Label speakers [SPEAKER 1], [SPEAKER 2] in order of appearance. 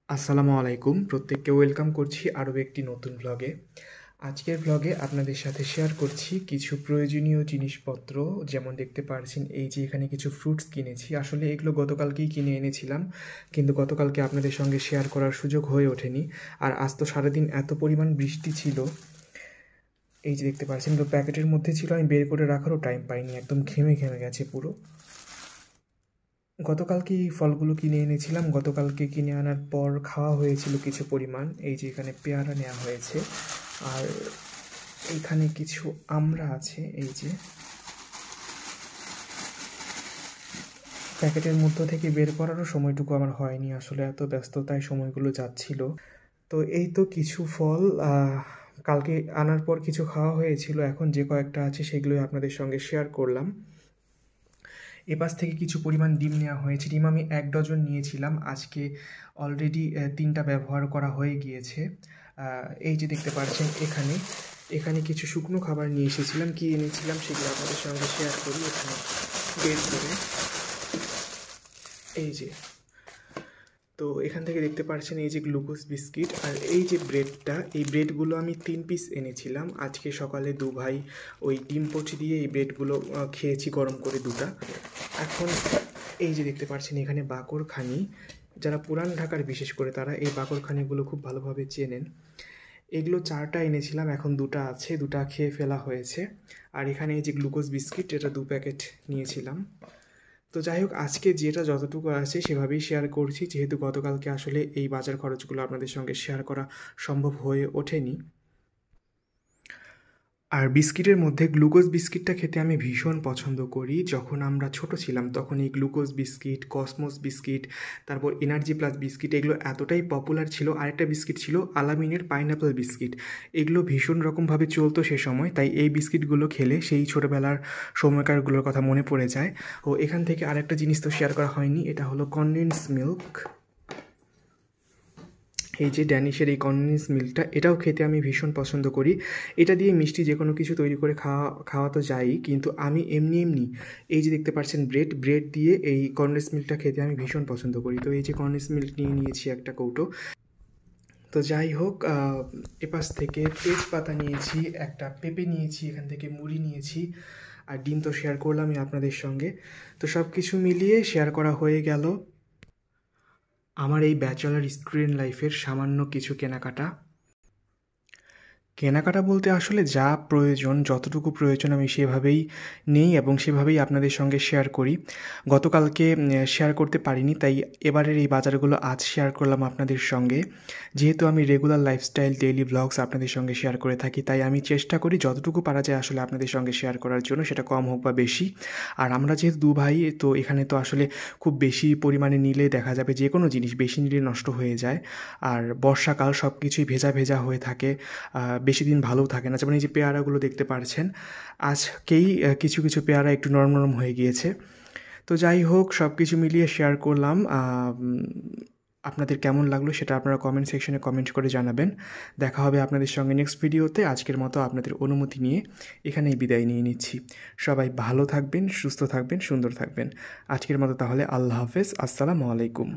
[SPEAKER 1] আসসালামু আলাইকুম, প্রত্যেককে ওয়েলকাম করছি আরও একটি নতুন ব্লগে। আজকের ব্লগে আপনাদের সাথে শেয়ার করছি কিছু প্রয়োজনীয় জিনিসপত্র। যেমন দেখতে পাচ্ছেন, এই যে এখানে কিছু ফ্রুটস কিনেছি। আসলে এগুলো গতকালকেই কিনে এনেছিলাম, কিন্তু গতকালকে আপনাদের সঙ্গে শেয়ার করার সুযোগ হয়ে ওঠেনি। আর আজ তো সারাদিন এত পরিমাণ বৃষ্টি ছিল। এই যে দেখতে পাচ্ছেন, তো প্যাকেটের মধ্যে ছিল, আমি বের করে রাখারও টাইম পাইনি, একদম ঘেমে ঘেমে গেছে পুরো। গতকালকে এই ফলগুলো কিনে এনেছিলাম। গতকালকে কিনে আনার পর খাওয়া হয়েছিল কিছু পরিমাণ। এই যে এখানে পেয়ারা নেওয়া হয়েছে, আর এখানে কিছু আমড়া আছে। এই যে প্যাকেটের মধ্য থেকে বের করারও সময়টুকু আমার হয়নি, আসলে এত ব্যস্ততায় সময়গুলো যাচ্ছিল। তো এই তো কিছু ফল কালকে আনার পর কিছু খাওয়া হয়েছিল, এখন যে কয়েকটা আছে সেগুলোই আপনাদের সঙ্গে শেয়ার করলাম। এপাশ থেকে কিছু পরিমাণ ডিম নেওয়া হয়েছে। ডিম আমি 1 ডজন নিয়েছিলাম, আজকে অলরেডি 3টা ব্যবহার করা হয়ে গিয়েছে। এই যে দেখতে পাচ্ছেন, এখানে এখানে কিছু শুকনো খাবার নিয়ে এসেছিলাম। কি এনেছিলাম সেগুলো আপনাদের সঙ্গে শেয়ার করি। এখানে বের করে এই যে, তো এখান থেকে দেখতে পাচ্ছেন এই যে গ্লুকোজ বিস্কিট, আর এই যে ব্রেডটা, এই ব্রেডগুলো আমি 3 পিস এনেছিলাম। আজকে সকালে 2 ভাই ওই ডিম পোচ দিয়ে এই ব্রেডগুলো খেয়েছি গরম করে 2টা। এখন এই যে দেখতে পাচ্ছেন এখানে বাকরখানি, যারা পুরান ঢাকার বিশেষ করে তারা এই বাকরখানিগুলো খুব ভালোভাবে চেনেন। এগুলো 4টা এনেছিলাম, এখন 2টা আছে, 2টা খেয়ে ফেলা হয়েছে। আর এখানে এই যে গ্লুকোজ বিস্কিট, এটা 2 প্যাকেট নিয়েছিলাম। তো যাই হোক, আজকে যেটা যতটুকু আছে সেভাবেই শেয়ার করছি, যেহেতু গতকালকে আসলে এই বাজার খরচগুলো আপনাদের সঙ্গে শেয়ার করা সম্ভব হয়ে ওঠেনি। আর বিস্কিটের মধ্যে গ্লুকোজ বিস্কিটটা খেতে আমি ভীষণ পছন্দ করি। যখন আমরা ছোট ছিলাম তখন এই গ্লুকোজ বিস্কিট, কসমোস বিস্কিট, তারপর এনার্জি প্লাস বিস্কিট, এগুলো এতটাই পপুলার ছিল। আরেকটা বিস্কিট ছিল আলামিনের পাইনঅ্যাপল বিস্কিট, এগুলো ভীষণ রকমভাবে চলতো সে সময়। তাই এই বিস্কিটগুলো খেলে সেই ছোটোবেলার সময়কারগুলোর কথা মনে পড়ে যায়। ও এখান থেকে আরেকটা জিনিস তো শেয়ার করা হয়নি, এটা হলো কনডেন্স মিল্ক। এই যে ড্যানিশের এই কনডেন্স মিল্কটা, এটাও খেতে আমি ভীষণ পছন্দ করি। এটা দিয়ে মিষ্টি যে কোনো কিছু তৈরি করে খাওয়া তো যায়ই, কিন্তু আমি এমনি এই যে দেখতে পাচ্ছেন ব্রেড দিয়ে এই কনডেন্স মিল্কটা খেতে আমি ভীষণ পছন্দ করি। তো এই যে কনডেন্স মিল্ক নিয়ে নিয়েছি একটা কৌটো। তো যাই হোক, এপাশ থেকে তেজপাতা নিয়েছি, একটা পেঁপে নিয়েছি, এখান থেকে মুড়ি নিয়েছি, আর ডিম তো শেয়ার করলামই আপনাদের সঙ্গে। তো সব কিছু মিলিয়ে শেয়ার করা হয়ে গেল আমার এই ব্যাচেলার স্টুডেন্ট লাইফের সামান্য কিছু কেনাকাটা বলতে আসলে যা প্রয়োজন, যতটুকু প্রয়োজন আমি সেভাবেই নেই এবং সেভাবেই আপনাদের সঙ্গে শেয়ার করি। গতকালকে শেয়ার করতে পারিনি, তাই এবারের এই বাজারগুলো আজ শেয়ার করলাম আপনাদের সঙ্গে। যেহেতু আমি রেগুলার লাইফস্টাইল ডেইলি ব্লগস আপনাদের সঙ্গে শেয়ার করে থাকি, তাই আমি চেষ্টা করি যতটুকু পারা যায় আসলে আপনাদের সঙ্গে শেয়ার করার জন্য, সেটা কম হোক বা বেশি। আর আমরা যেহেতু 2 ভাই, তো এখানে তো আসলে খুব বেশি পরিমাণে নিলে দেখা যাবে যে কোনো জিনিস বেশি নিলে নষ্ট হয়ে যায়। আর বর্ষাকাল, সব কিছুই ভেজা ভেজা হয়ে থাকে, বেশি দিন ভালোও থাকে না। যেমন এই যে পেয়ারাগুলো দেখতে পাচ্ছেন, আজকেই কিছু কিছু পেয়ারা একটু নরম নরম হয়ে গিয়েছে। তো যাই হোক, সব কিছু মিলিয়ে শেয়ার করলাম। আপনাদের কেমন লাগলো সেটা আপনারা কমেন্ট সেকশনে কমেন্ট করে জানাবেন। দেখা হবে আপনাদের সঙ্গে নেক্সট ভিডিওতে। আজকের মতো আপনাদের অনুমতি নিয়ে এখানেই বিদায় নিয়ে নিচ্ছি। সবাই ভালো থাকবেন, সুস্থ থাকবেন, সুন্দর থাকবেন। আজকের মতো তাহলে আল্লাহ হাফেজ, আসসালামু আলাইকুম।